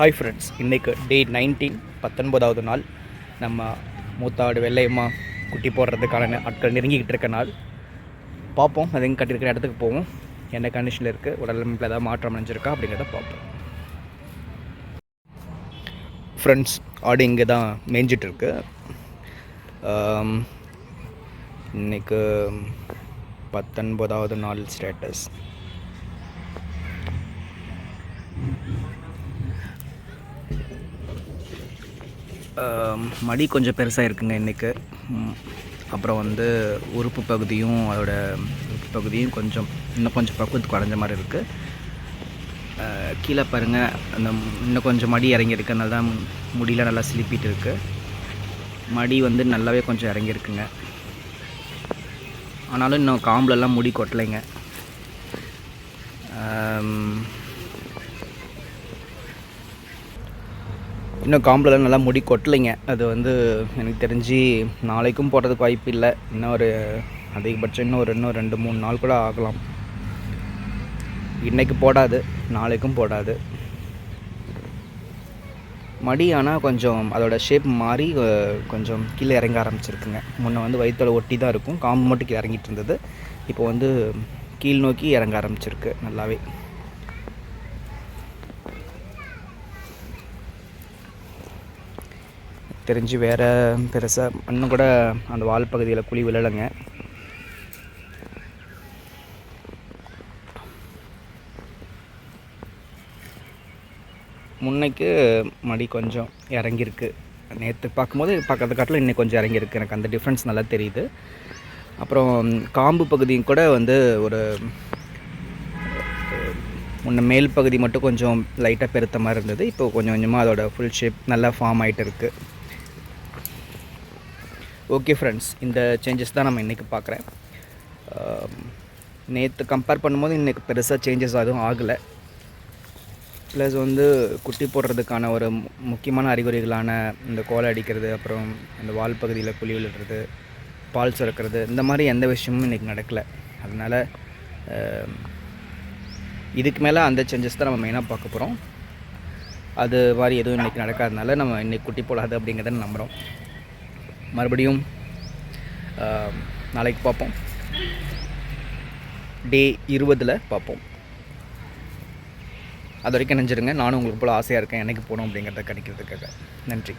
Hi friends, இன்றைக்கு டே 19 19வது நாள். நம்ம மூத்தாடு வெள்ளையம்மா குட்டி போடுறதுக்கான ஆட்கள் நெருங்கிக்கிட்டு இருக்க நாள். பார்ப்போம், அது எங்கே கட்டியிருக்கிற இடத்துக்கு போவோம். என்ன கண்டிஷனில் இருக்குது, உடலமைப்பில் ஏதாவது மாற்றம் அடைஞ்சிருக்கா அப்படிங்கிறத பார்ப்போம். ஃப்ரெண்ட்ஸ், ஆடு இங்கே தான் மேய்ஞ்சிட்ருக்கு. இன்றைக்கு 19வது நாள் ஸ்டேட்டஸ். மடி கொஞ்சம் பெருசாக இருக்குங்க இன்றைக்கு. அப்புறம் உறுப்பு பகுதியும் அதோட உறுப்பு பகுதியும் இன்னும் கொஞ்சம் பக்குவத்துக்கு அடைஞ்ச மாதிரி இருக்குது. கீழே பாருங்கள், இன்னும் கொஞ்சம் மடி இறங்கியிருக்கனால தான் முடியல நல்லா சிலிப்பிட்டு இருக்குது. மடி நல்லாவே கொஞ்சம் இறங்கியிருக்குங்க. ஆனாலும் இன்னும் காம்புலெல்லாம் முடி கொட்டலைங்க. இன்னும் காம்பில் நல்லா முடி கொட்டலைங்க. அது எனக்கு தெரிஞ்சு நாளைக்கும் போடுறதுக்கு வாய்ப்பு இல்லை. இன்னும் ஒரு அதிகபட்சம் இன்னும் 2-3 நாள் கூட ஆகலாம். இன்றைக்கு போடாது, நாளைக்கும் போடாது. மடி ஆனால் கொஞ்சம் அதோட ஷேப் மாறி கொஞ்சம் கீழே இறங்க ஆரம்பிச்சிருக்குங்க. முன்னே வயிற்றோட ஒட்டி தான் இருக்கும், காம்பு மட்டும் கீழே இறங்கிட்டு இருந்தது. இப்போ கீழ் நோக்கி இறங்க ஆரம்பிச்சிருக்கு நல்லாவே. தெரிஞ்சு வேறு பெருசாக இன்னும் கூட அந்த வால் பகுதியில் குழி விழலைங்க. முன்னைக்கு மடி கொஞ்சம் இறங்கியிருக்கு. நேற்று பார்க்கும்போது பக்கத்து காட்டில் இன்னும் கொஞ்சம் இறங்கியிருக்கு. எனக்கு அந்த டிஃப்ரென்ஸ் நல்லா தெரியுது. அப்புறம் காம்பு பகுதியும் கூட ஒரு முன்ன மேல் பகுதி மட்டும் கொஞ்சம் லைட்டாக பெருத்த மாதிரி இருந்தது. இப்போ கொஞ்சம் கொஞ்சமாக அதோட ஃபுல் ஷேப் நல்லா ஃபார்ம் ஆகிட்டு இருக்குது. ஓகே ஃப்ரெண்ட்ஸ், இந்த சேஞ்சஸ் தான் நம்ம இன்றைக்கி பார்க்குறேன். நேற்று கம்பேர் பண்ணும்போது இன்றைக்கி பெருசாக சேஞ்சஸ் அதுவும் ஆகலை. ப்ளஸ் குட்டி போடுறதுக்கான ஒரு முக்கியமான அறிகுறிகளான இந்த கோலை அடிக்கிறது, அப்புறம் இந்த வால் பகுதியில் குழி விழுறது, பால் சுரக்கிறது, இந்த மாதிரி எந்த விஷயமும் இன்றைக்கி நடக்கலை. அதனால் இதுக்கு மேலே அந்த சேஞ்சஸ் தான் நம்ம மெயினாக பார்க்க போகிறோம். அது மாதிரி எதுவும் இன்றைக்கி நடக்காதனால நம்ம இன்றைக்கி குட்டி போடாது அப்படிங்கிறத நம்புகிறோம். மறுபடியும் நாளைக்கு பார்ப்போம். டே 20 பார்ப்போம். அது வரைக்கும் நினைஞ்சிருங்க. நானும் உங்களுக்கு போல் ஆசையாக இருக்கேன் எனக்கு போகணும் அப்படிங்கிறத கணிக்கிறதுக்காக. நன்றி.